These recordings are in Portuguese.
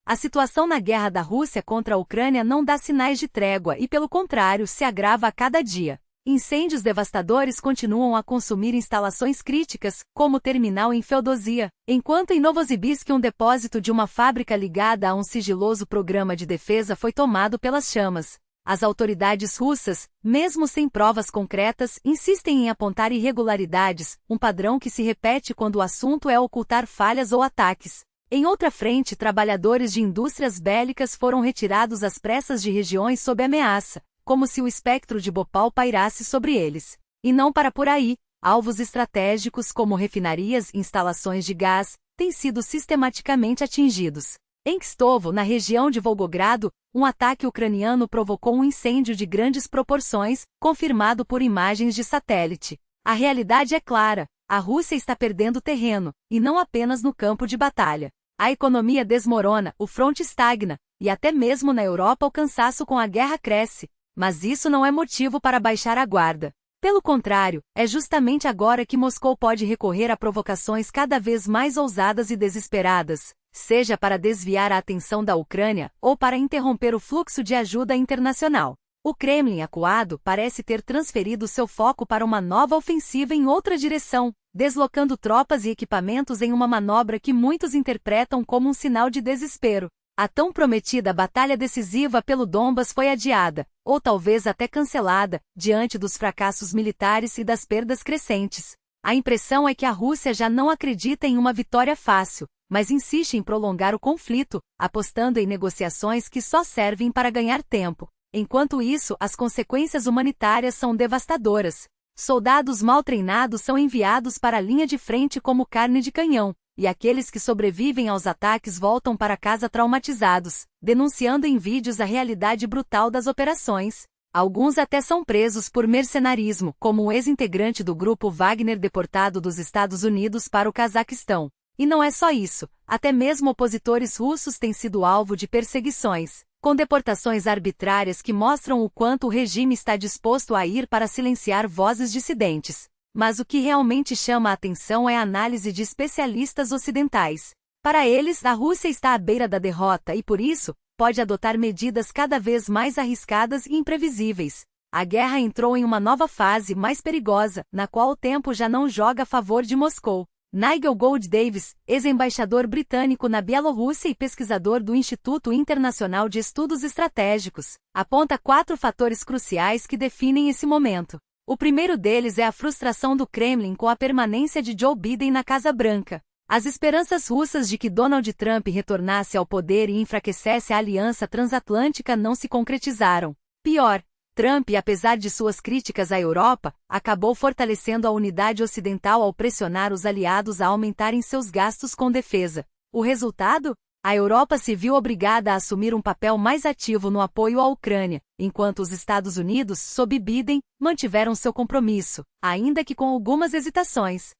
A situação na guerra da Rússia contra a Ucrânia não dá sinais de trégua e, pelo contrário, se agrava a cada dia. Incêndios devastadores continuam a consumir instalações críticas, como o terminal em Feodosia, enquanto em Novosibirsk um depósito de uma fábrica ligada a um sigiloso programa de defesa foi tomado pelas chamas. As autoridades russas, mesmo sem provas concretas, insistem em apontar irregularidades, um padrão que se repete quando o assunto é ocultar falhas ou ataques. Em outra frente, trabalhadores de indústrias bélicas foram retirados às pressas de regiões sob ameaça, como se o espectro de Bhopal pairasse sobre eles. E não para por aí, alvos estratégicos como refinarias e instalações de gás têm sido sistematicamente atingidos. Em Kstovo, na região de Volgogrado, um ataque ucraniano provocou um incêndio de grandes proporções, confirmado por imagens de satélite. A realidade é clara, a Rússia está perdendo terreno, e não apenas no campo de batalha. A economia desmorona, o fronte estagna, e até mesmo na Europa o cansaço com a guerra cresce. Mas isso não é motivo para baixar a guarda. Pelo contrário, é justamente agora que Moscou pode recorrer a provocações cada vez mais ousadas e desesperadas, seja para desviar a atenção da Ucrânia ou para interromper o fluxo de ajuda internacional. O Kremlin, acuado, parece ter transferido seu foco para uma nova ofensiva em outra direção, deslocando tropas e equipamentos em uma manobra que muitos interpretam como um sinal de desespero. A tão prometida batalha decisiva pelo Donbas foi adiada, ou talvez até cancelada, diante dos fracassos militares e das perdas crescentes. A impressão é que a Rússia já não acredita em uma vitória fácil, mas insiste em prolongar o conflito, apostando em negociações que só servem para ganhar tempo. Enquanto isso, as consequências humanitárias são devastadoras. Soldados mal treinados são enviados para a linha de frente como carne de canhão, e aqueles que sobrevivem aos ataques voltam para casa traumatizados, denunciando em vídeos a realidade brutal das operações. Alguns até são presos por mercenarismo, como o ex-integrante do grupo Wagner deportado dos Estados Unidos para o Cazaquistão. E não é só isso, até mesmo opositores russos têm sido alvo de perseguições, com deportações arbitrárias que mostram o quanto o regime está disposto a ir para silenciar vozes dissidentes. Mas o que realmente chama a atenção é a análise de especialistas ocidentais. Para eles, a Rússia está à beira da derrota e, por isso, pode adotar medidas cada vez mais arriscadas e imprevisíveis. A guerra entrou em uma nova fase mais perigosa, na qual o tempo já não joga a favor de Moscou. Nigel Gold Davis, ex-embaixador britânico na Bielorrússia e pesquisador do Instituto Internacional de Estudos Estratégicos, aponta 4 fatores cruciais que definem esse momento. O primeiro deles é a frustração do Kremlin com a permanência de Joe Biden na Casa Branca. As esperanças russas de que Donald Trump retornasse ao poder e enfraquecesse a aliança transatlântica não se concretizaram. Pior, Trump, apesar de suas críticas à Europa, acabou fortalecendo a unidade ocidental ao pressionar os aliados a aumentarem seus gastos com defesa. O resultado? A Europa se viu obrigada a assumir um papel mais ativo no apoio à Ucrânia, enquanto os Estados Unidos, sob Biden, mantiveram seu compromisso, ainda que com algumas hesitações.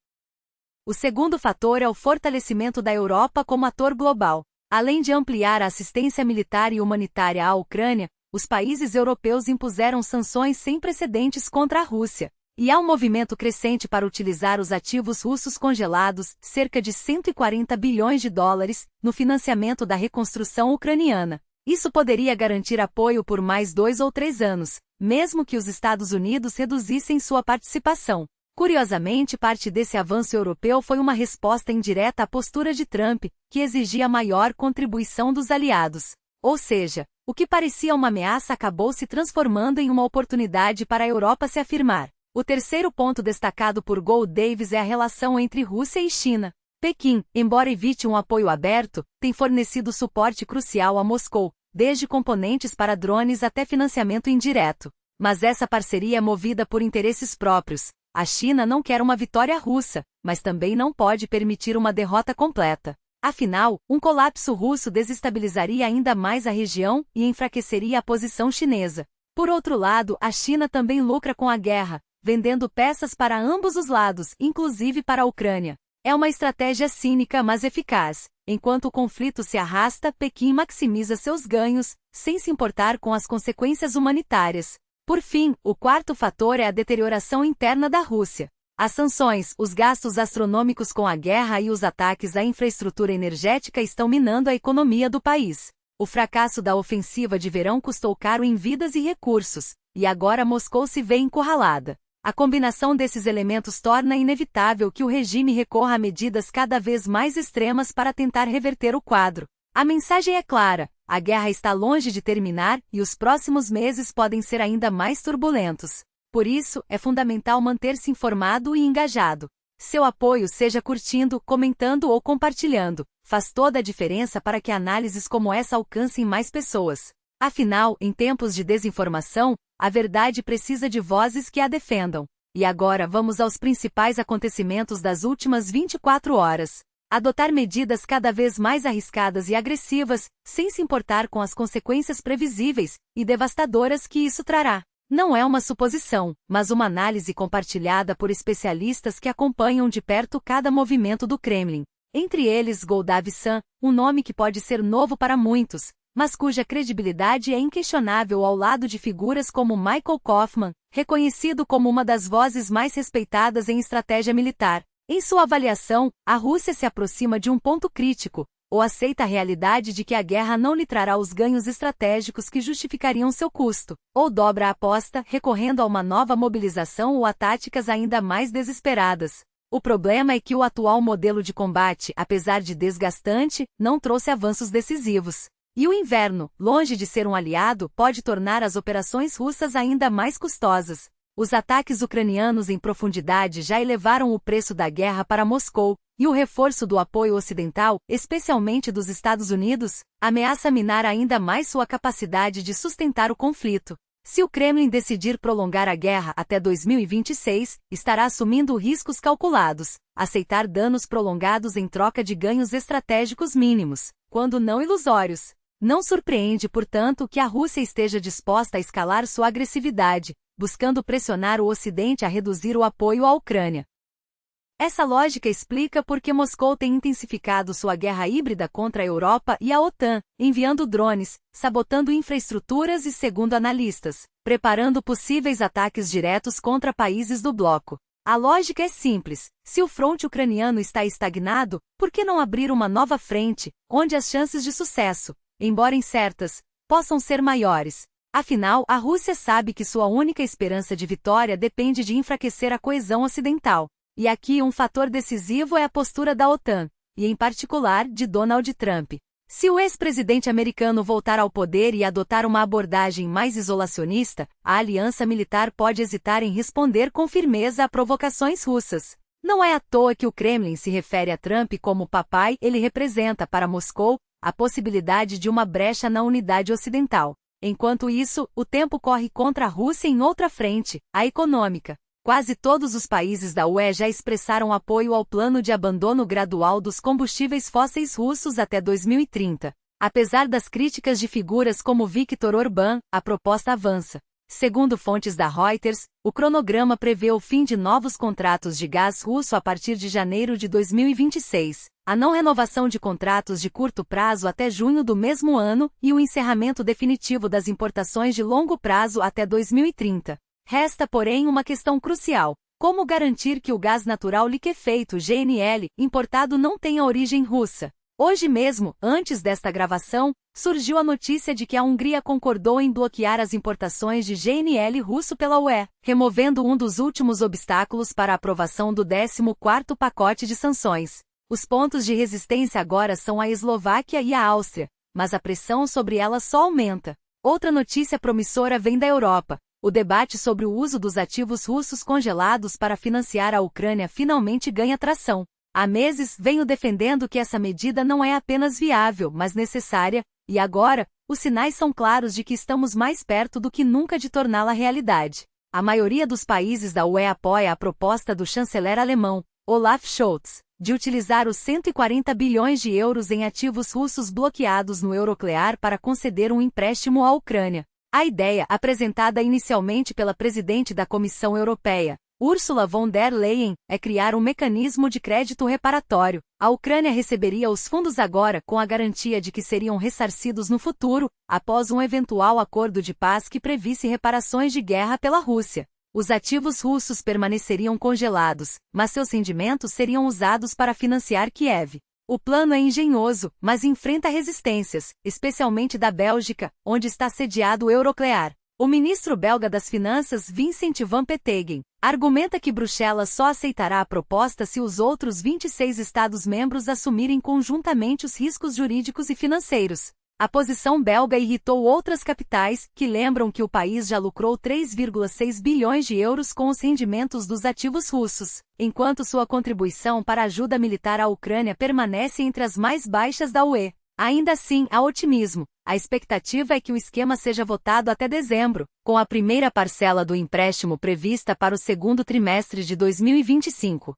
O segundo fator é o fortalecimento da Europa como ator global. Além de ampliar a assistência militar e humanitária à Ucrânia, os países europeus impuseram sanções sem precedentes contra a Rússia. E há um movimento crescente para utilizar os ativos russos congelados, cerca de 140 bilhões de dólares, no financiamento da reconstrução ucraniana. Isso poderia garantir apoio por mais 2 ou 3 anos, mesmo que os Estados Unidos reduzissem sua participação. Curiosamente, parte desse avanço europeu foi uma resposta indireta à postura de Trump, que exigia maior contribuição dos aliados. Ou seja, o que parecia uma ameaça acabou se transformando em uma oportunidade para a Europa se afirmar. O terceiro ponto destacado por Gold Davis é a relação entre Rússia e China. Pequim, embora evite um apoio aberto, tem fornecido suporte crucial a Moscou, desde componentes para drones até financiamento indireto. Mas essa parceria é movida por interesses próprios. A China não quer uma vitória russa, mas também não pode permitir uma derrota completa. Afinal, um colapso russo desestabilizaria ainda mais a região e enfraqueceria a posição chinesa. Por outro lado, a China também lucra com a guerra, vendendo peças para ambos os lados, inclusive para a Ucrânia. É uma estratégia cínica, mas eficaz. Enquanto o conflito se arrasta, Pequim maximiza seus ganhos, sem se importar com as consequências humanitárias. Por fim, o quarto fator é a deterioração interna da Rússia. As sanções, os gastos astronômicos com a guerra e os ataques à infraestrutura energética estão minando a economia do país. O fracasso da ofensiva de verão custou caro em vidas e recursos, e agora Moscou se vê encurralada. A combinação desses elementos torna inevitável que o regime recorra a medidas cada vez mais extremas para tentar reverter o quadro. A mensagem é clara: a guerra está longe de terminar e os próximos meses podem ser ainda mais turbulentos. Por isso, é fundamental manter-se informado e engajado. Seu apoio, seja curtindo, comentando ou compartilhando, faz toda a diferença para que análises como essa alcancem mais pessoas. Afinal, em tempos de desinformação, a verdade precisa de vozes que a defendam. E agora vamos aos principais acontecimentos das últimas 24 horas. Adotar medidas cada vez mais arriscadas e agressivas, sem se importar com as consequências previsíveis e devastadoras que isso trará. Não é uma suposição, mas uma análise compartilhada por especialistas que acompanham de perto cada movimento do Kremlin. Entre eles Goldav San, um nome que pode ser novo para muitos, mas cuja credibilidade é inquestionável ao lado de figuras como Michael Kofman, reconhecido como uma das vozes mais respeitadas em estratégia militar. Em sua avaliação, a Rússia se aproxima de um ponto crítico, ou aceita a realidade de que a guerra não lhe trará os ganhos estratégicos que justificariam seu custo, ou dobra a aposta, recorrendo a uma nova mobilização ou a táticas ainda mais desesperadas. O problema é que o atual modelo de combate, apesar de desgastante, não trouxe avanços decisivos. E o inverno, longe de ser um aliado, pode tornar as operações russas ainda mais custosas. Os ataques ucranianos em profundidade já elevaram o preço da guerra para Moscou, e o reforço do apoio ocidental, especialmente dos Estados Unidos, ameaça minar ainda mais sua capacidade de sustentar o conflito. Se o Kremlin decidir prolongar a guerra até 2026, estará assumindo riscos calculados, aceitar danos prolongados em troca de ganhos estratégicos mínimos, quando não ilusórios. Não surpreende, portanto, que a Rússia esteja disposta a escalar sua agressividade, buscando pressionar o Ocidente a reduzir o apoio à Ucrânia. Essa lógica explica por que Moscou tem intensificado sua guerra híbrida contra a Europa e a OTAN, enviando drones, sabotando infraestruturas e, segundo analistas, preparando possíveis ataques diretos contra países do bloco. A lógica é simples: se o fronte ucraniano está estagnado, por que não abrir uma nova frente, onde as chances de sucesso, embora incertas, possam ser maiores? Afinal, a Rússia sabe que sua única esperança de vitória depende de enfraquecer a coesão ocidental. E aqui um fator decisivo é a postura da OTAN, e em particular de Donald Trump. Se o ex-presidente americano voltar ao poder e adotar uma abordagem mais isolacionista, a aliança militar pode hesitar em responder com firmeza a provocações russas. Não é à toa que o Kremlin se refere a Trump como papai. Ele representa para Moscou a possibilidade de uma brecha na unidade ocidental. Enquanto isso, o tempo corre contra a Rússia em outra frente, a econômica. Quase todos os países da UE já expressaram apoio ao plano de abandono gradual dos combustíveis fósseis russos até 2030. Apesar das críticas de figuras como Viktor Orbán, a proposta avança. Segundo fontes da Reuters, o cronograma prevê o fim de novos contratos de gás russo a partir de janeiro de 2026, a não renovação de contratos de curto prazo até junho do mesmo ano e o encerramento definitivo das importações de longo prazo até 2030. Resta, porém, uma questão crucial: como garantir que o gás natural liquefeito GNL importado não tenha origem russa? Hoje mesmo, antes desta gravação, surgiu a notícia de que a Hungria concordou em bloquear as importações de GNL russo pela UE, removendo um dos últimos obstáculos para a aprovação do 14º pacote de sanções. Os pontos de resistência agora são a Eslováquia e a Áustria, mas a pressão sobre elas só aumenta. Outra notícia promissora vem da Europa. O debate sobre o uso dos ativos russos congelados para financiar a Ucrânia finalmente ganha tração. Há meses venho defendendo que essa medida não é apenas viável, mas necessária, e agora, os sinais são claros de que estamos mais perto do que nunca de torná-la realidade. A maioria dos países da UE apoia a proposta do chanceler alemão, Olaf Scholz, de utilizar os 140 bilhões de euros em ativos russos bloqueados no Euroclear para conceder um empréstimo à Ucrânia. A ideia, apresentada inicialmente pela presidente da Comissão Europeia, Ursula von der Leyen, é criar um mecanismo de crédito reparatório. A Ucrânia receberia os fundos agora com a garantia de que seriam ressarcidos no futuro, após um eventual acordo de paz que previsse reparações de guerra pela Rússia. Os ativos russos permaneceriam congelados, mas seus rendimentos seriam usados para financiar Kiev. O plano é engenhoso, mas enfrenta resistências, especialmente da Bélgica, onde está sediado o Euroclear. O ministro belga das Finanças Vincent Van Petegem argumenta que Bruxelas só aceitará a proposta se os outros 26 Estados-membros assumirem conjuntamente os riscos jurídicos e financeiros. A posição belga irritou outras capitais, que lembram que o país já lucrou 3,6 bilhões de euros com os rendimentos dos ativos russos, enquanto sua contribuição para a ajuda militar à Ucrânia permanece entre as mais baixas da UE. Ainda assim, há otimismo. A expectativa é que o esquema seja votado até dezembro, com a primeira parcela do empréstimo prevista para o segundo trimestre de 2025.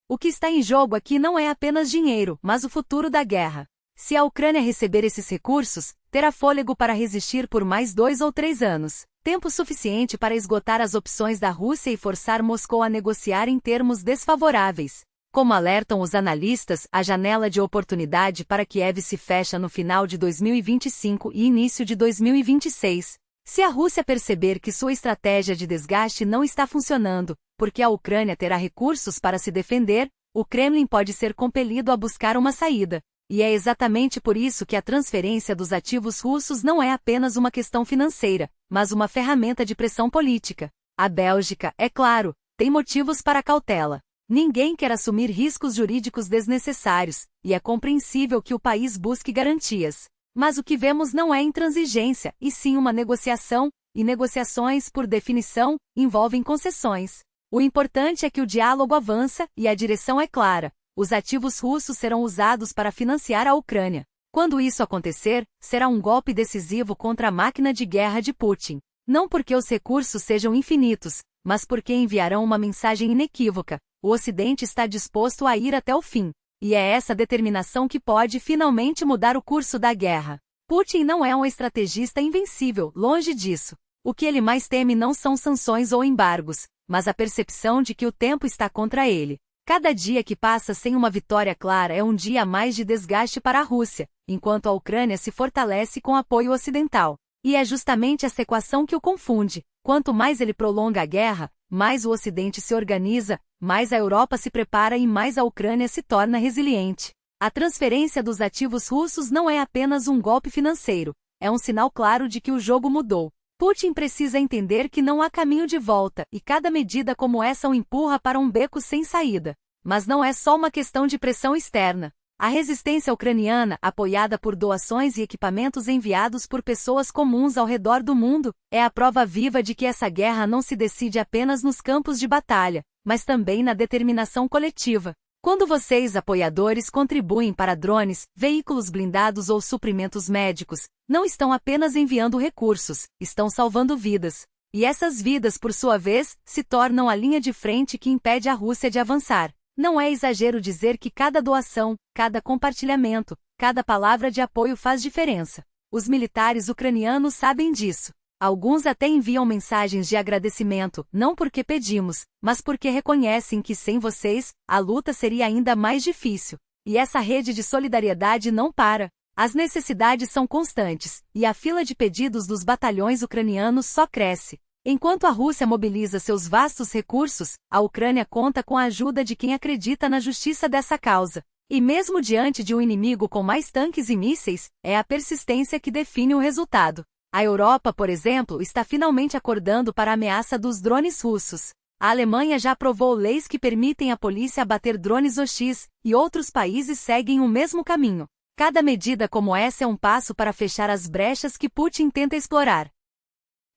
O que está em jogo aqui não é apenas dinheiro, mas o futuro da guerra. Se a Ucrânia receber esses recursos, terá fôlego para resistir por mais 2 ou 3 anos, tempo suficiente para esgotar as opções da Rússia e forçar Moscou a negociar em termos desfavoráveis. Como alertam os analistas, a janela de oportunidade para Kiev se fecha no final de 2025 e início de 2026. Se a Rússia perceber que sua estratégia de desgaste não está funcionando, porque a Ucrânia terá recursos para se defender, o Kremlin pode ser compelido a buscar uma saída. E é exatamente por isso que a transferência dos ativos russos não é apenas uma questão financeira, mas uma ferramenta de pressão política. A Bélgica, é claro, tem motivos para cautela. Ninguém quer assumir riscos jurídicos desnecessários, e é compreensível que o país busque garantias. Mas o que vemos não é intransigência, e sim uma negociação, e negociações, por definição, envolvem concessões. O importante é que o diálogo avança, e a direção é clara. Os ativos russos serão usados para financiar a Ucrânia. Quando isso acontecer, será um golpe decisivo contra a máquina de guerra de Putin. Não porque os recursos sejam infinitos, mas porque enviarão uma mensagem inequívoca. O Ocidente está disposto a ir até o fim. E é essa determinação que pode finalmente mudar o curso da guerra. Putin não é um estrategista invencível, longe disso. O que ele mais teme não são sanções ou embargos, mas a percepção de que o tempo está contra ele. Cada dia que passa sem uma vitória clara é um dia a mais de desgaste para a Rússia, enquanto a Ucrânia se fortalece com apoio ocidental. E é justamente essa equação que o confunde. Quanto mais ele prolonga a guerra, mais o Ocidente se organiza, mais a Europa se prepara e mais a Ucrânia se torna resiliente. A transferência dos ativos russos não é apenas um golpe financeiro, é um sinal claro de que o jogo mudou. Putin precisa entender que não há caminho de volta, e cada medida como essa o empurra para um beco sem saída. Mas não é só uma questão de pressão externa. A resistência ucraniana, apoiada por doações e equipamentos enviados por pessoas comuns ao redor do mundo, é a prova viva de que essa guerra não se decide apenas nos campos de batalha, mas também na determinação coletiva. Quando vocês, apoiadores, contribuem para drones, veículos blindados ou suprimentos médicos, não estão apenas enviando recursos, estão salvando vidas. E essas vidas, por sua vez, se tornam a linha de frente que impede a Rússia de avançar. Não é exagero dizer que cada doação, cada compartilhamento, cada palavra de apoio faz diferença. Os militares ucranianos sabem disso. Alguns até enviam mensagens de agradecimento, não porque pedimos, mas porque reconhecem que sem vocês, a luta seria ainda mais difícil. E essa rede de solidariedade não para. As necessidades são constantes, e a fila de pedidos dos batalhões ucranianos só cresce. Enquanto a Rússia mobiliza seus vastos recursos, a Ucrânia conta com a ajuda de quem acredita na justiça dessa causa. E mesmo diante de um inimigo com mais tanques e mísseis, é a persistência que define o resultado. A Europa, por exemplo, está finalmente acordando para a ameaça dos drones russos. A Alemanha já aprovou leis que permitem à polícia abater drones hostis, e outros países seguem o mesmo caminho. Cada medida como essa é um passo para fechar as brechas que Putin tenta explorar.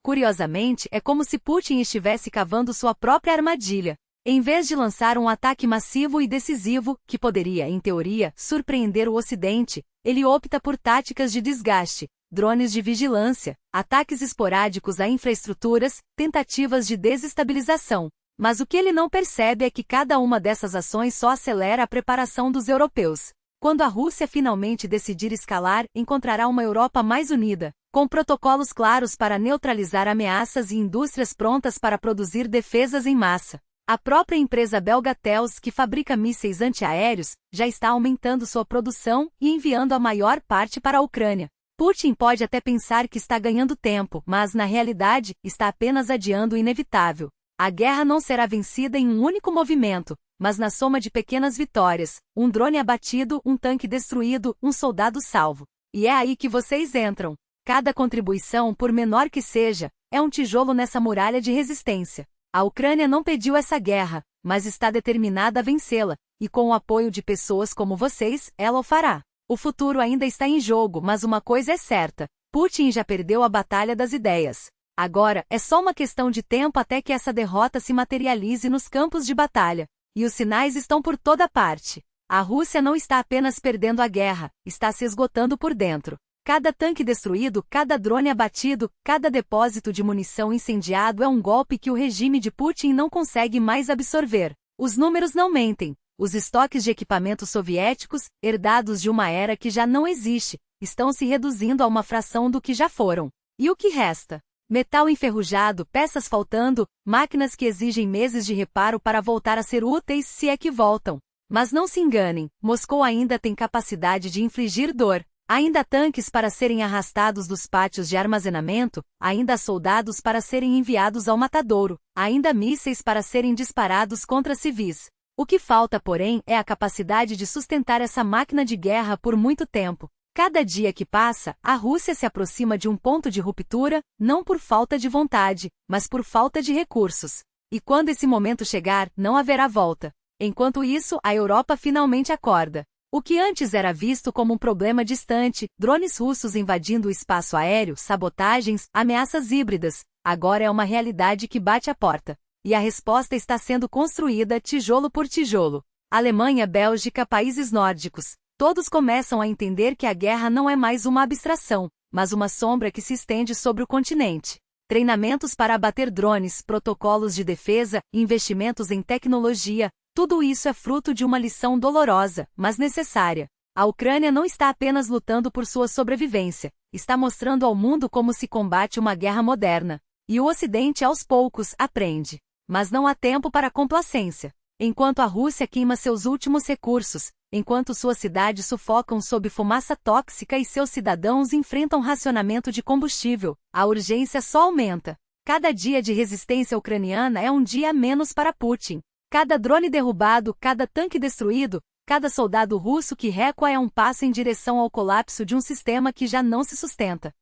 Curiosamente, é como se Putin estivesse cavando sua própria armadilha. Em vez de lançar um ataque massivo e decisivo, que poderia, em teoria, surpreender o Ocidente, ele opta por táticas de desgaste, drones de vigilância, ataques esporádicos a infraestruturas, tentativas de desestabilização. Mas o que ele não percebe é que cada uma dessas ações só acelera a preparação dos europeus. Quando a Rússia finalmente decidir escalar, encontrará uma Europa mais unida, com protocolos claros para neutralizar ameaças e indústrias prontas para produzir defesas em massa. A própria empresa belga Thales, que fabrica mísseis antiaéreos, já está aumentando sua produção e enviando a maior parte para a Ucrânia. Putin pode até pensar que está ganhando tempo, mas, na realidade, está apenas adiando o inevitável. A guerra não será vencida em um único movimento, mas na soma de pequenas vitórias, um drone abatido, um tanque destruído, um soldado salvo. E é aí que vocês entram. Cada contribuição, por menor que seja, é um tijolo nessa muralha de resistência. A Ucrânia não pediu essa guerra, mas está determinada a vencê-la, e com o apoio de pessoas como vocês, ela o fará. O futuro ainda está em jogo, mas uma coisa é certa: Putin já perdeu a batalha das ideias. Agora, é só uma questão de tempo até que essa derrota se materialize nos campos de batalha. E os sinais estão por toda parte. A Rússia não está apenas perdendo a guerra, está se esgotando por dentro. Cada tanque destruído, cada drone abatido, cada depósito de munição incendiado é um golpe que o regime de Putin não consegue mais absorver. Os números não mentem. Os estoques de equipamentos soviéticos, herdados de uma era que já não existe, estão se reduzindo a uma fração do que já foram. E o que resta? Metal enferrujado, peças faltando, máquinas que exigem meses de reparo para voltar a ser úteis, se é que voltam. Mas não se enganem, Moscou ainda tem capacidade de infligir dor. Ainda há tanques para serem arrastados dos pátios de armazenamento, ainda há soldados para serem enviados ao matadouro, ainda há mísseis para serem disparados contra civis. O que falta, porém, é a capacidade de sustentar essa máquina de guerra por muito tempo. Cada dia que passa, a Rússia se aproxima de um ponto de ruptura, não por falta de vontade, mas por falta de recursos. E quando esse momento chegar, não haverá volta. Enquanto isso, a Europa finalmente acorda. O que antes era visto como um problema distante, drones russos invadindo o espaço aéreo, sabotagens, ameaças híbridas, agora é uma realidade que bate à porta. E a resposta está sendo construída tijolo por tijolo. Alemanha, Bélgica, países nórdicos. Todos começam a entender que a guerra não é mais uma abstração, mas uma sombra que se estende sobre o continente. Treinamentos para abater drones, protocolos de defesa, investimentos em tecnologia, tudo isso é fruto de uma lição dolorosa, mas necessária. A Ucrânia não está apenas lutando por sua sobrevivência, está mostrando ao mundo como se combate uma guerra moderna. E o Ocidente, aos poucos, aprende. Mas não há tempo para complacência. Enquanto a Rússia queima seus últimos recursos, enquanto suas cidades sufocam sob fumaça tóxica e seus cidadãos enfrentam racionamento de combustível, a urgência só aumenta. Cada dia de resistência ucraniana é um dia a menos para Putin. Cada drone derrubado, cada tanque destruído, cada soldado russo que recua é um passo em direção ao colapso de um sistema que já não se sustenta.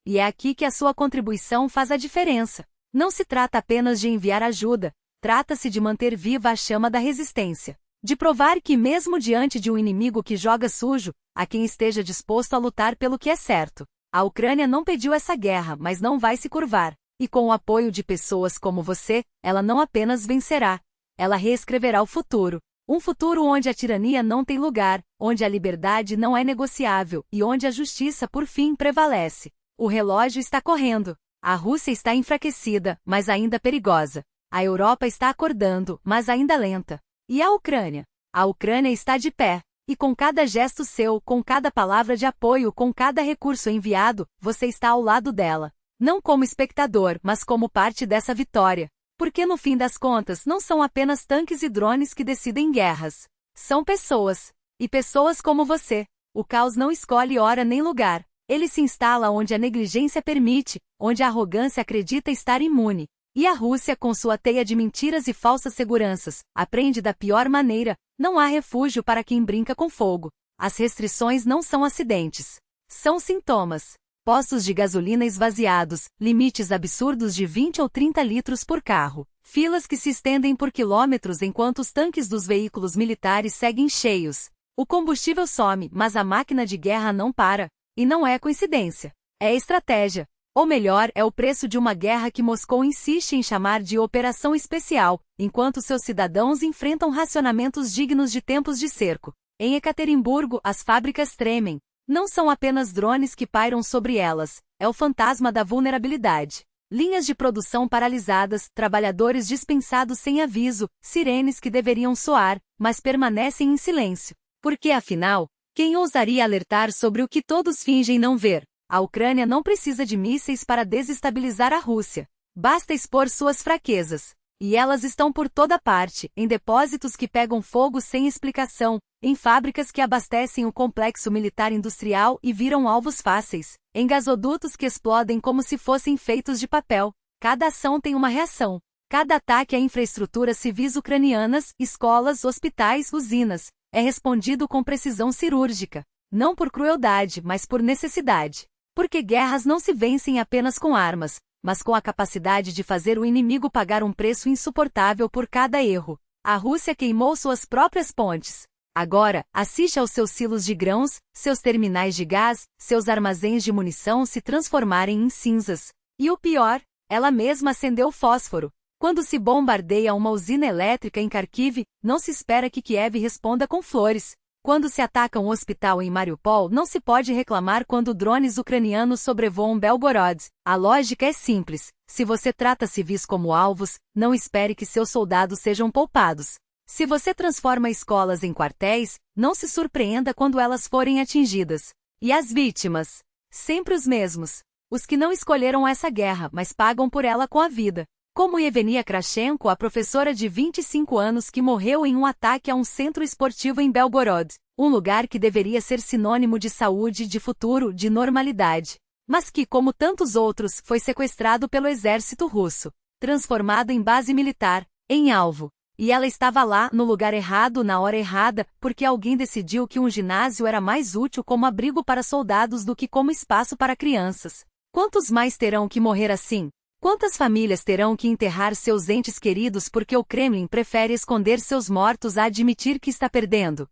E é aqui que a sua contribuição faz a diferença. Não se trata apenas de enviar ajuda, trata-se de manter viva a chama da resistência. De provar que mesmo diante de um inimigo que joga sujo, há quem esteja disposto a lutar pelo que é certo. A Ucrânia não pediu essa guerra, mas não vai se curvar. E com o apoio de pessoas como você, ela não apenas vencerá, ela reescreverá o futuro. Um futuro onde a tirania não tem lugar, onde a liberdade não é negociável e onde a justiça por fim prevalece. O relógio está correndo. A Rússia está enfraquecida, mas ainda perigosa. A Europa está acordando, mas ainda lenta. E a Ucrânia? A Ucrânia está de pé. E com cada gesto seu, com cada palavra de apoio, com cada recurso enviado, você está ao lado dela. Não como espectador, mas como parte dessa vitória. Porque no fim das contas não são apenas tanques e drones que decidem guerras. São pessoas. E pessoas como você. O caos não escolhe hora nem lugar. Ele se instala onde a negligência permite, onde a arrogância acredita estar imune. E a Rússia, com sua teia de mentiras e falsas seguranças, aprende da pior maneira: não há refúgio para quem brinca com fogo. As restrições não são acidentes. São sintomas. Postos de gasolina esvaziados, limites absurdos de 20 ou 30 litros por carro, filas que se estendem por quilômetros enquanto os tanques dos veículos militares seguem cheios. O combustível some, mas a máquina de guerra não para. E não é coincidência. É estratégia. Ou melhor, é o preço de uma guerra que Moscou insiste em chamar de operação especial, enquanto seus cidadãos enfrentam racionamentos dignos de tempos de cerco. Em Ekaterimburgo, as fábricas tremem. Não são apenas drones que pairam sobre elas, é o fantasma da vulnerabilidade. Linhas de produção paralisadas, trabalhadores dispensados sem aviso, sirenes que deveriam soar, mas permanecem em silêncio. Porque, afinal, quem ousaria alertar sobre o que todos fingem não ver? A Ucrânia não precisa de mísseis para desestabilizar a Rússia. Basta expor suas fraquezas. E elas estão por toda parte, em depósitos que pegam fogo sem explicação, em fábricas que abastecem o complexo militar industrial e viram alvos fáceis, em gasodutos que explodem como se fossem feitos de papel. Cada ação tem uma reação. Cada ataque a infraestruturas civis ucranianas, escolas, hospitais, usinas, é respondido com precisão cirúrgica. Não por crueldade, mas por necessidade. Porque guerras não se vencem apenas com armas, mas com a capacidade de fazer o inimigo pagar um preço insuportável por cada erro. A Rússia queimou suas próprias pontes. Agora, assiste aos seus silos de grãos, seus terminais de gás, seus armazéns de munição se transformarem em cinzas. E o pior, ela mesma acendeu fósforo. Quando se bombardeia uma usina elétrica em Kharkiv, não se espera que Kiev responda com flores. Quando se ataca um hospital em Mariupol, não se pode reclamar quando drones ucranianos sobrevoam Belgorod. A lógica é simples. Se você trata civis como alvos, não espere que seus soldados sejam poupados. Se você transforma escolas em quartéis, não se surpreenda quando elas forem atingidas. E as vítimas? Sempre os mesmos. Os que não escolheram essa guerra, mas pagam por ela com a vida. Como Yevgenia Krashenko, a professora de 25 anos que morreu em um ataque a um centro esportivo em Belgorod, um lugar que deveria ser sinônimo de saúde, de futuro, de normalidade. Mas que, como tantos outros, foi sequestrado pelo exército russo, transformado em base militar, em alvo. E ela estava lá, no lugar errado, na hora errada, porque alguém decidiu que um ginásio era mais útil como abrigo para soldados do que como espaço para crianças. Quantos mais terão que morrer assim? Quantas famílias terão que enterrar seus entes queridos porque o Kremlin prefere esconder seus mortos a admitir que está perdendo?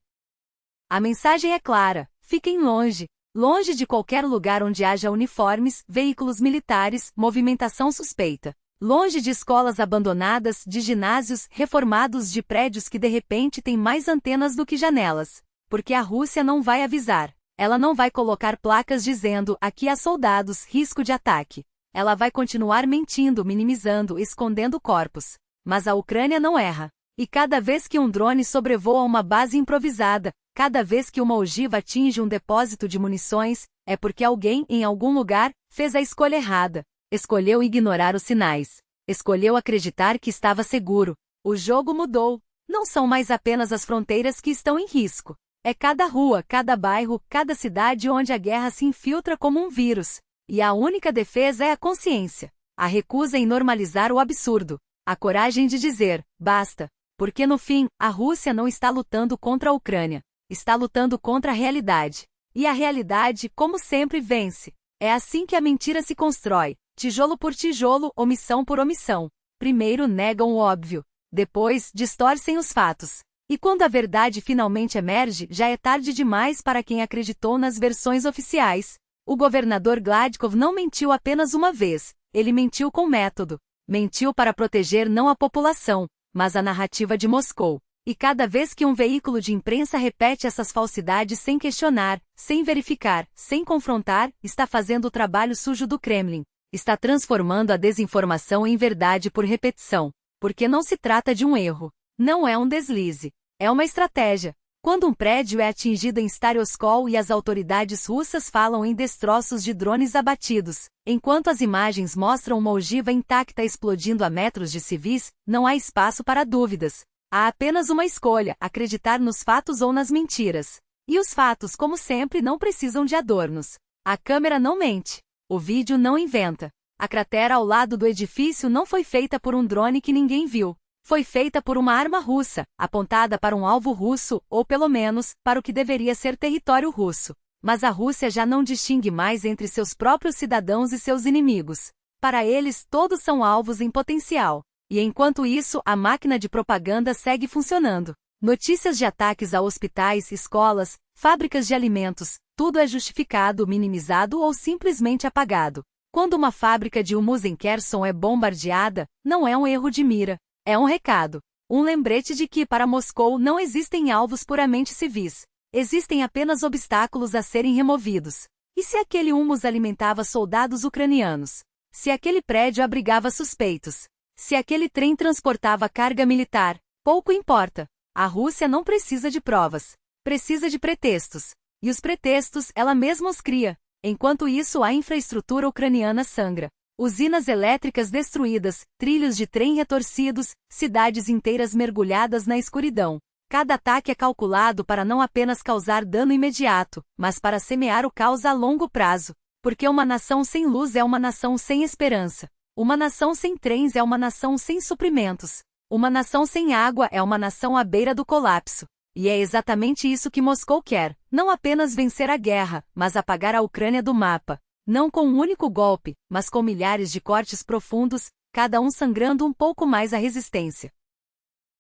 A mensagem é clara: fiquem longe. Longe de qualquer lugar onde haja uniformes, veículos militares, movimentação suspeita. Longe de escolas abandonadas, de ginásios reformados, de prédios que de repente têm mais antenas do que janelas. Porque a Rússia não vai avisar. Ela não vai colocar placas dizendo: aqui há soldados, risco de ataque. Ela vai continuar mentindo, minimizando, escondendo corpos. Mas a Ucrânia não erra. E cada vez que um drone sobrevoa uma base improvisada, cada vez que uma ogiva atinge um depósito de munições, é porque alguém, em algum lugar, fez a escolha errada. Escolheu ignorar os sinais. Escolheu acreditar que estava seguro. O jogo mudou. Não são mais apenas as fronteiras que estão em risco. É cada rua, cada bairro, cada cidade onde a guerra se infiltra como um vírus. E a única defesa é a consciência. A recusa em normalizar o absurdo. A coragem de dizer: basta. Porque no fim, a Rússia não está lutando contra a Ucrânia. Está lutando contra a realidade. E a realidade, como sempre, vence. É assim que a mentira se constrói. Tijolo por tijolo, omissão por omissão. Primeiro negam o óbvio. Depois, distorcem os fatos. E quando a verdade finalmente emerge, já é tarde demais para quem acreditou nas versões oficiais. O governador Gladkov não mentiu apenas uma vez, ele mentiu com método. Mentiu para proteger não a população, mas a narrativa de Moscou. E cada vez que um veículo de imprensa repete essas falsidades sem questionar, sem verificar, sem confrontar, está fazendo o trabalho sujo do Kremlin. Está transformando a desinformação em verdade por repetição. Porque não se trata de um erro. Não é um deslize. É uma estratégia. Quando um prédio é atingido em Staroskol e as autoridades russas falam em destroços de drones abatidos, enquanto as imagens mostram uma ogiva intacta explodindo a metros de civis, não há espaço para dúvidas. Há apenas uma escolha: acreditar nos fatos ou nas mentiras. E os fatos, como sempre, não precisam de adornos. A câmera não mente. O vídeo não inventa. A cratera ao lado do edifício não foi feita por um drone que ninguém viu. Foi feita por uma arma russa, apontada para um alvo russo, ou pelo menos, para o que deveria ser território russo. Mas a Rússia já não distingue mais entre seus próprios cidadãos e seus inimigos. Para eles, todos são alvos em potencial. E enquanto isso, a máquina de propaganda segue funcionando. Notícias de ataques a hospitais, escolas, fábricas de alimentos, tudo é justificado, minimizado ou simplesmente apagado. Quando uma fábrica de humus em Kherson é bombardeada, não é um erro de mira. É um recado. Um lembrete de que, para Moscou, não existem alvos puramente civis. Existem apenas obstáculos a serem removidos. E se aquele humus alimentava soldados ucranianos? Se aquele prédio abrigava suspeitos? Se aquele trem transportava carga militar? Pouco importa. A Rússia não precisa de provas. Precisa de pretextos. E os pretextos, ela mesma os cria. Enquanto isso, a infraestrutura ucraniana sangra. Usinas elétricas destruídas, trilhos de trem retorcidos, cidades inteiras mergulhadas na escuridão. Cada ataque é calculado para não apenas causar dano imediato, mas para semear o caos a longo prazo. Porque uma nação sem luz é uma nação sem esperança. Uma nação sem trens é uma nação sem suprimentos. Uma nação sem água é uma nação à beira do colapso. E é exatamente isso que Moscou quer, não apenas vencer a guerra, mas apagar a Ucrânia do mapa. Não com um único golpe, mas com milhares de cortes profundos, cada um sangrando um pouco mais a resistência.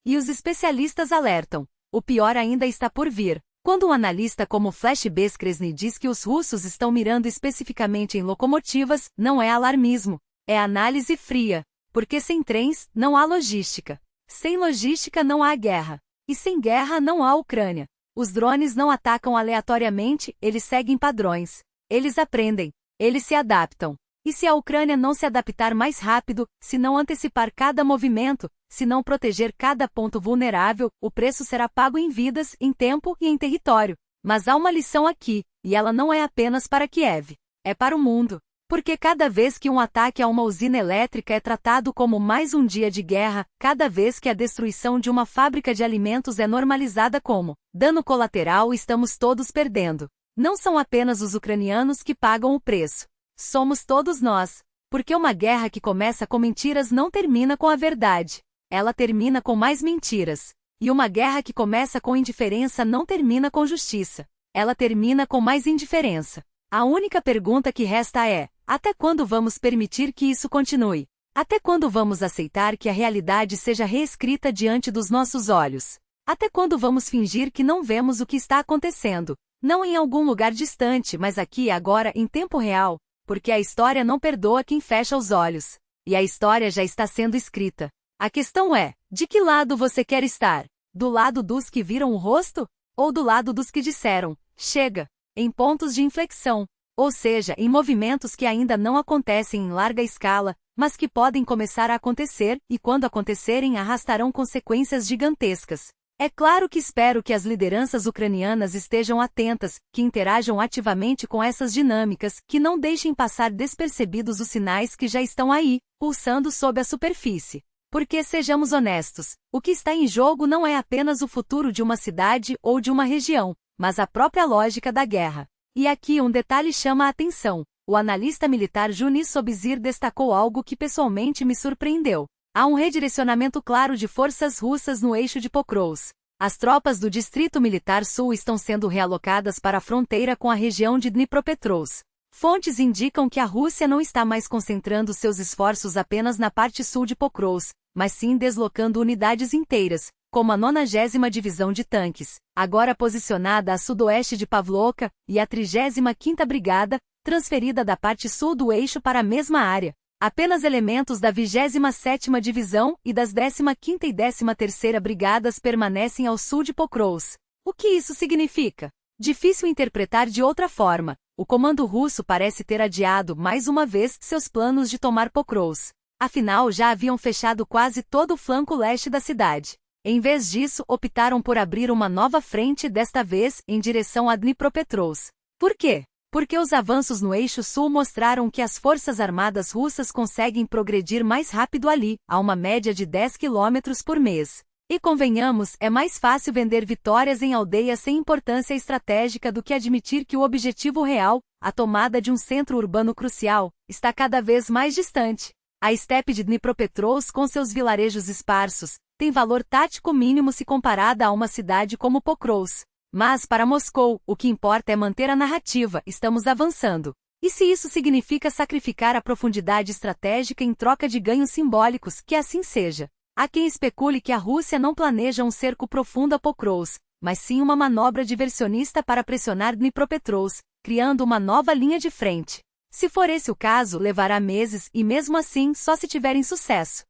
E os especialistas alertam: o pior ainda está por vir. Quando um analista como Flash Beskresny diz que os russos estão mirando especificamente em locomotivas, não é alarmismo, é análise fria. Porque sem trens, não há logística. Sem logística não há guerra. E sem guerra não há Ucrânia. Os drones não atacam aleatoriamente, eles seguem padrões. Eles aprendem. Eles se adaptam. E se a Ucrânia não se adaptar mais rápido, se não antecipar cada movimento, se não proteger cada ponto vulnerável, o preço será pago em vidas, em tempo e em território. Mas há uma lição aqui, e ela não é apenas para Kiev. É para o mundo. Porque cada vez que um ataque a uma usina elétrica é tratado como mais um dia de guerra, cada vez que a destruição de uma fábrica de alimentos é normalizada como dano colateral, estamos todos perdendo. Não são apenas os ucranianos que pagam o preço. Somos todos nós. Porque uma guerra que começa com mentiras não termina com a verdade. Ela termina com mais mentiras. E uma guerra que começa com indiferença não termina com justiça. Ela termina com mais indiferença. A única pergunta que resta é: até quando vamos permitir que isso continue? Até quando vamos aceitar que a realidade seja reescrita diante dos nossos olhos? Até quando vamos fingir que não vemos o que está acontecendo? Não em algum lugar distante, mas aqui e agora em tempo real, porque a história não perdoa quem fecha os olhos. E a história já está sendo escrita. A questão é: de que lado você quer estar? Do lado dos que viram o rosto? Ou do lado dos que disseram: chega? Em pontos de inflexão, ou seja, em movimentos que ainda não acontecem em larga escala, mas que podem começar a acontecer, e quando acontecerem arrastarão consequências gigantescas. É claro que espero que as lideranças ucranianas estejam atentas, que interajam ativamente com essas dinâmicas, que não deixem passar despercebidos os sinais que já estão aí, pulsando sob a superfície. Porque, sejamos honestos, o que está em jogo não é apenas o futuro de uma cidade ou de uma região, mas a própria lógica da guerra. E aqui um detalhe chama a atenção. O analista militar Yunis Sobzir destacou algo que pessoalmente me surpreendeu. Há um redirecionamento claro de forças russas no eixo de Pokrovsk. As tropas do Distrito Militar Sul estão sendo realocadas para a fronteira com a região de Dnipropetrovsk. Fontes indicam que a Rússia não está mais concentrando seus esforços apenas na parte sul de Pokrovsk, mas sim deslocando unidades inteiras, como a 90ª Divisão de Tanques, agora posicionada a sudoeste de Pavlovka, e a 35ª Brigada, transferida da parte sul do eixo para a mesma área. Apenas elementos da 27ª Divisão e das 15ª e 13ª Brigadas permanecem ao sul de Pokrovsk. O que isso significa? Difícil interpretar de outra forma. O comando russo parece ter adiado mais uma vez seus planos de tomar Pokrovsk. Afinal, já haviam fechado quase todo o flanco leste da cidade. Em vez disso, optaram por abrir uma nova frente, desta vez em direção a Dnipropetrovsk. Por quê? Porque os avanços no eixo sul mostraram que as forças armadas russas conseguem progredir mais rápido ali, a uma média de 10 km por mês. E convenhamos, é mais fácil vender vitórias em aldeias sem importância estratégica do que admitir que o objetivo real, a tomada de um centro urbano crucial, está cada vez mais distante. A estepe de Dnipropetrovsk, com seus vilarejos esparsos, tem valor tático mínimo se comparada a uma cidade como Pokrovsk. Mas, para Moscou, o que importa é manter a narrativa: estamos avançando. E se isso significa sacrificar a profundidade estratégica em troca de ganhos simbólicos, que assim seja. Há quem especule que a Rússia não planeja um cerco profundo a Pokrovsk, mas sim uma manobra diversionista para pressionar Dnipropetrovsk, criando uma nova linha de frente. Se for esse o caso, levará meses e, mesmo assim, só se tiverem sucesso.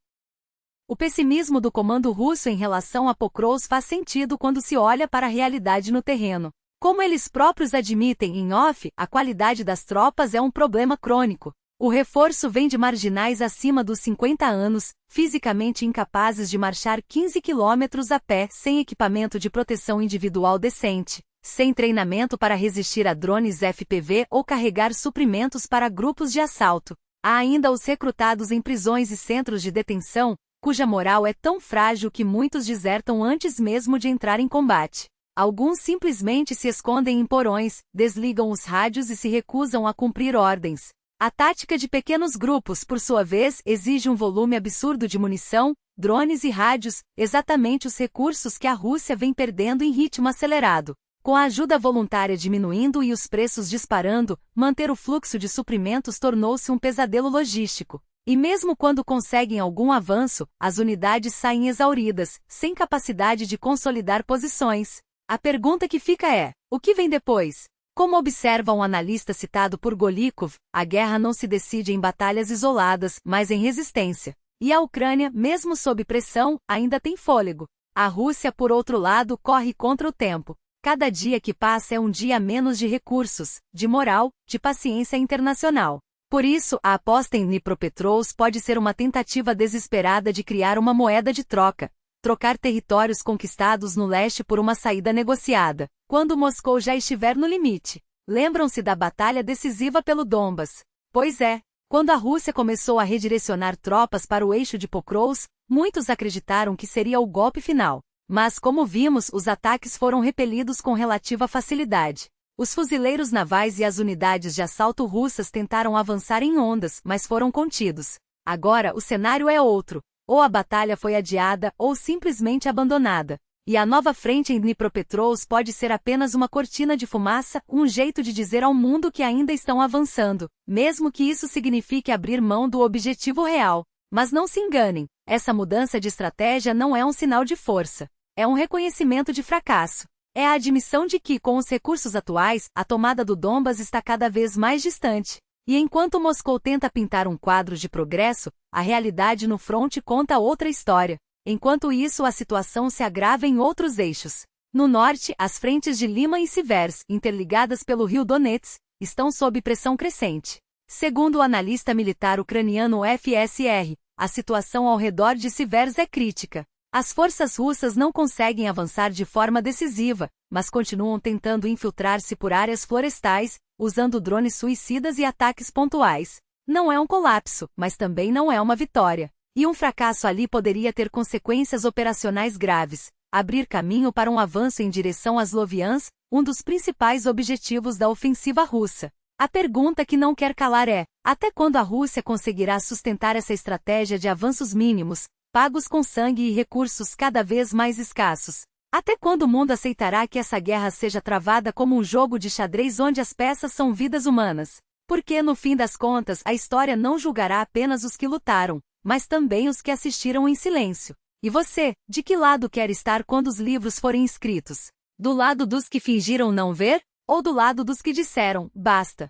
O pessimismo do comando russo em relação a Pokrovsk faz sentido quando se olha para a realidade no terreno. Como eles próprios admitem em off, a qualidade das tropas é um problema crônico. O reforço vem de marginais acima dos 50 anos, fisicamente incapazes de marchar 15 quilômetros a pé sem equipamento de proteção individual decente, sem treinamento para resistir a drones FPV ou carregar suprimentos para grupos de assalto. Há ainda os recrutados em prisões e centros de detenção, cuja moral é tão frágil que muitos desertam antes mesmo de entrar em combate. Alguns simplesmente se escondem em porões, desligam os rádios e se recusam a cumprir ordens. A tática de pequenos grupos, por sua vez, exige um volume absurdo de munição, drones e rádios, exatamente os recursos que a Rússia vem perdendo em ritmo acelerado. Com a ajuda voluntária diminuindo e os preços disparando, manter o fluxo de suprimentos tornou-se um pesadelo logístico. E mesmo quando conseguem algum avanço, as unidades saem exauridas, sem capacidade de consolidar posições. A pergunta que fica é: o que vem depois? Como observa um analista citado por Golikov, a guerra não se decide em batalhas isoladas, mas em resistência. E a Ucrânia, mesmo sob pressão, ainda tem fôlego. A Rússia, por outro lado, corre contra o tempo. Cada dia que passa é um dia a menos de recursos, de moral, de paciência internacional. Por isso, a aposta em Dnipropetrovsk pode ser uma tentativa desesperada de criar uma moeda de troca. Trocar territórios conquistados no leste por uma saída negociada, quando Moscou já estiver no limite. Lembram-se da batalha decisiva pelo Donbas? Pois é, quando a Rússia começou a redirecionar tropas para o eixo de Pokrovsk, muitos acreditaram que seria o golpe final. Mas como vimos, os ataques foram repelidos com relativa facilidade. Os fuzileiros navais e as unidades de assalto russas tentaram avançar em ondas, mas foram contidos. Agora o cenário é outro. Ou a batalha foi adiada, ou simplesmente abandonada. E a nova frente em Dnipropetrovsk pode ser apenas uma cortina de fumaça, um jeito de dizer ao mundo que ainda estão avançando, mesmo que isso signifique abrir mão do objetivo real. Mas não se enganem, essa mudança de estratégia não é um sinal de força. É um reconhecimento de fracasso. É a admissão de que, com os recursos atuais, a tomada do Donbas está cada vez mais distante. E enquanto Moscou tenta pintar um quadro de progresso, a realidade no fronte conta outra história. Enquanto isso, a situação se agrava em outros eixos. No norte, as frentes de Lima e Siversk, interligadas pelo rio Donets, estão sob pressão crescente. Segundo o analista militar ucraniano FSR, a situação ao redor de Siversk é crítica. As forças russas não conseguem avançar de forma decisiva, mas continuam tentando infiltrar-se por áreas florestais, usando drones suicidas e ataques pontuais. Não é um colapso, mas também não é uma vitória. E um fracasso ali poderia ter consequências operacionais graves, abrir caminho para um avanço em direção às Sloviansk, um dos principais objetivos da ofensiva russa. A pergunta que não quer calar é: até quando a Rússia conseguirá sustentar essa estratégia de avanços mínimos, pagos com sangue e recursos cada vez mais escassos? Até quando o mundo aceitará que essa guerra seja travada como um jogo de xadrez onde as peças são vidas humanas? Porque, no fim das contas, a história não julgará apenas os que lutaram, mas também os que assistiram em silêncio. E você, de que lado quer estar quando os livros forem escritos? Do lado dos que fingiram não ver? Ou do lado dos que disseram, basta?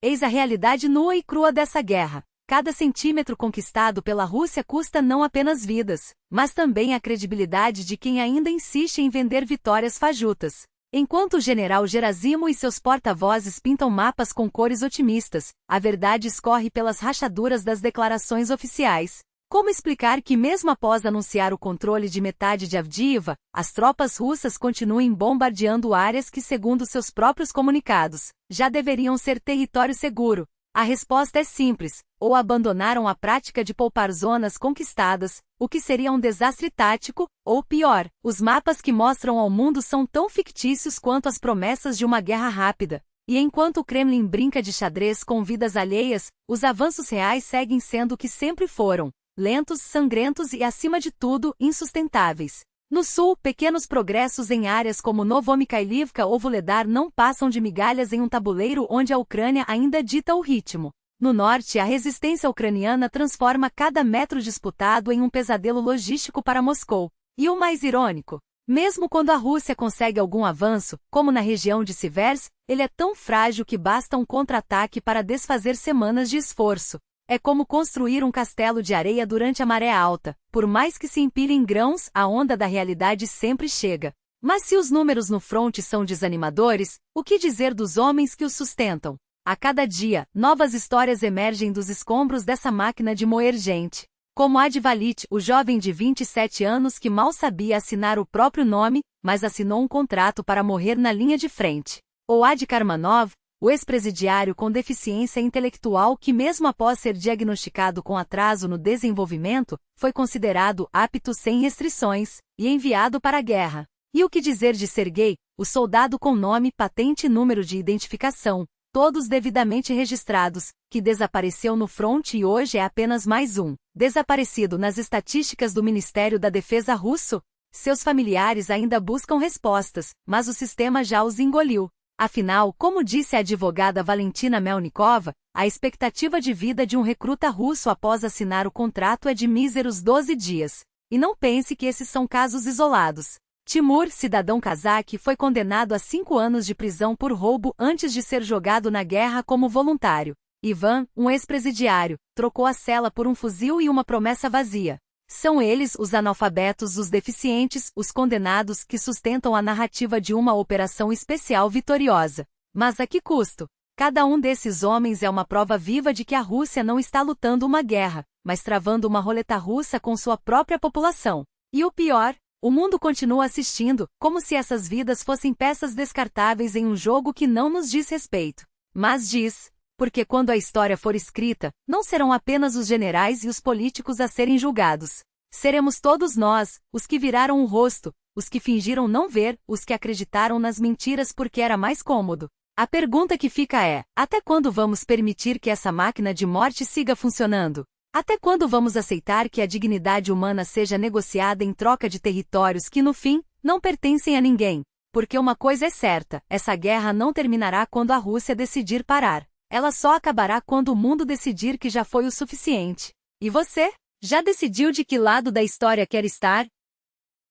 Eis a realidade nua e crua dessa guerra. Cada centímetro conquistado pela Rússia custa não apenas vidas, mas também a credibilidade de quem ainda insiste em vender vitórias fajutas. Enquanto o general Gerasimo e seus porta-vozes pintam mapas com cores otimistas, a verdade escorre pelas rachaduras das declarações oficiais. Como explicar que, mesmo após anunciar o controle de metade de Avdiivka, as tropas russas continuem bombardeando áreas que, segundo seus próprios comunicados, já deveriam ser território seguro? A resposta é simples: ou abandonaram a prática de poupar zonas conquistadas, o que seria um desastre tático, ou pior, os mapas que mostram ao mundo são tão fictícios quanto as promessas de uma guerra rápida. E enquanto o Kremlin brinca de xadrez com vidas alheias, os avanços reais seguem sendo o que sempre foram: lentos, sangrentos e, acima de tudo, insustentáveis. No sul, pequenos progressos em áreas como Novomikhailivka ou Vuhledar não passam de migalhas em um tabuleiro onde a Ucrânia ainda dita o ritmo. No norte, a resistência ucraniana transforma cada metro disputado em um pesadelo logístico para Moscou. E o mais irônico, mesmo quando a Rússia consegue algum avanço, como na região de Siversk, ele é tão frágil que basta um contra-ataque para desfazer semanas de esforço. É como construir um castelo de areia durante a maré alta. Por mais que se empilhem grãos, a onda da realidade sempre chega. Mas se os números no fronte são desanimadores, o que dizer dos homens que os sustentam? A cada dia, novas histórias emergem dos escombros dessa máquina de moer gente. Como Adi Valit, o jovem de 27 anos que mal sabia assinar o próprio nome, mas assinou um contrato para morrer na linha de frente. Ou Adi Karmanov, o ex-presidiário com deficiência intelectual que, mesmo após ser diagnosticado com atraso no desenvolvimento, foi considerado apto sem restrições e enviado para a guerra. E o que dizer de Sergei, o soldado com nome, patente e número de identificação, todos devidamente registrados, que desapareceu no fronte e hoje é apenas mais um desaparecido nas estatísticas do Ministério da Defesa russo? Seus familiares ainda buscam respostas, mas o sistema já os engoliu. Afinal, como disse a advogada Valentina Melnikova, a expectativa de vida de um recruta russo após assinar o contrato é de míseros 12 dias. E não pense que esses são casos isolados. Timur, cidadão cazaque, foi condenado a 5 anos de prisão por roubo antes de ser jogado na guerra como voluntário. Ivan, um ex-presidiário, trocou a cela por um fuzil e uma promessa vazia. São eles os analfabetos, os deficientes, os condenados que sustentam a narrativa de uma operação especial vitoriosa. Mas a que custo? Cada um desses homens é uma prova viva de que a Rússia não está lutando uma guerra, mas travando uma roleta russa com sua própria população. E o pior, o mundo continua assistindo, como se essas vidas fossem peças descartáveis em um jogo que não nos diz respeito. Mas diz, porque quando a história for escrita, não serão apenas os generais e os políticos a serem julgados. Seremos todos nós, os que viraram o rosto, os que fingiram não ver, os que acreditaram nas mentiras porque era mais cômodo. A pergunta que fica é: até quando vamos permitir que essa máquina de morte siga funcionando? Até quando vamos aceitar que a dignidade humana seja negociada em troca de territórios que, no fim, não pertencem a ninguém? Porque uma coisa é certa, essa guerra não terminará quando a Rússia decidir parar. Ela só acabará quando o mundo decidir que já foi o suficiente. E você? Já decidiu de que lado da história quer estar?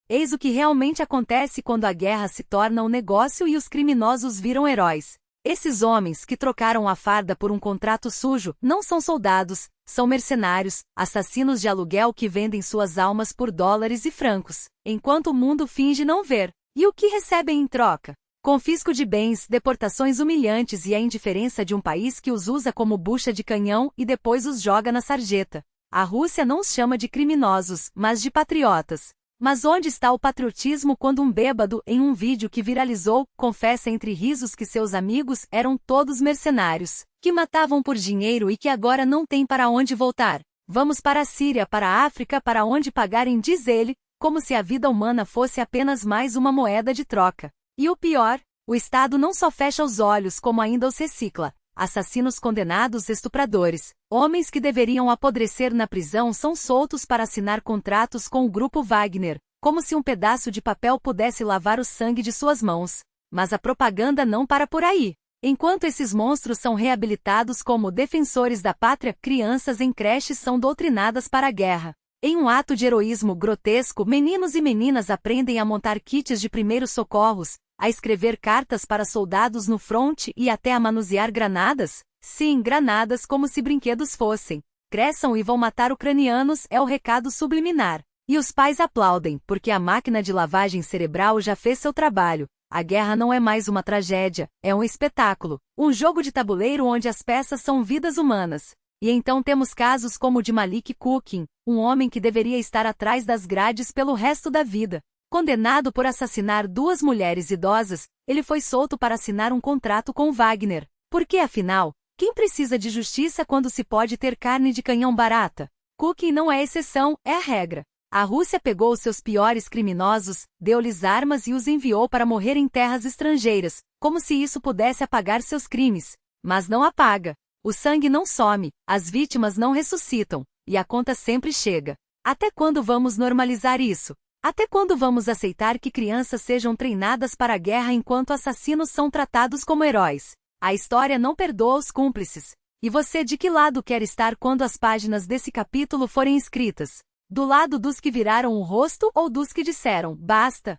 Eis o que realmente acontece quando a guerra se torna um negócio e os criminosos viram heróis. Esses homens que trocaram a farda por um contrato sujo não são soldados, são mercenários, assassinos de aluguel que vendem suas almas por dólares e francos, enquanto o mundo finge não ver. E o que recebem em troca? Confisco de bens, deportações humilhantes e a indiferença de um país que os usa como bucha de canhão e depois os joga na sarjeta. A Rússia não os chama de criminosos, mas de patriotas. Mas onde está o patriotismo quando um bêbado, em um vídeo que viralizou, confessa entre risos que seus amigos eram todos mercenários, que matavam por dinheiro e que agora não têm para onde voltar? Vamos para a Síria, para a África, para onde pagarem, diz ele, como se a vida humana fosse apenas mais uma moeda de troca. E o pior, o Estado não só fecha os olhos como ainda os recicla. Assassinos condenados, estupradores, homens que deveriam apodrecer na prisão são soltos para assinar contratos com o grupo Wagner, como se um pedaço de papel pudesse lavar o sangue de suas mãos. Mas a propaganda não para por aí. Enquanto esses monstros são reabilitados como defensores da pátria, crianças em creches são doutrinadas para a guerra. Em um ato de heroísmo grotesco, meninos e meninas aprendem a montar kits de primeiros socorros, a escrever cartas para soldados no fronte e até a manusear granadas? Sim, granadas como se brinquedos fossem. Cresçam e vão matar ucranianos é o recado subliminar. E os pais aplaudem, porque a máquina de lavagem cerebral já fez seu trabalho. A guerra não é mais uma tragédia, é um espetáculo. Um jogo de tabuleiro onde as peças são vidas humanas. E então temos casos como o de Malik Kukin, um homem que deveria estar atrás das grades pelo resto da vida. Condenado por assassinar 2 mulheres idosas, ele foi solto para assinar um contrato com Wagner. Porque, afinal, quem precisa de justiça quando se pode ter carne de canhão barata? Kukin não é exceção, é a regra. A Rússia pegou os seus piores criminosos, deu-lhes armas e os enviou para morrer em terras estrangeiras, como se isso pudesse apagar seus crimes. Mas não apaga. O sangue não some, as vítimas não ressuscitam, e a conta sempre chega. Até quando vamos normalizar isso? Até quando vamos aceitar que crianças sejam treinadas para a guerra enquanto assassinos são tratados como heróis? A história não perdoa os cúmplices. E você de que lado quer estar quando as páginas desse capítulo forem escritas? Do lado dos que viraram o rosto ou dos que disseram, basta?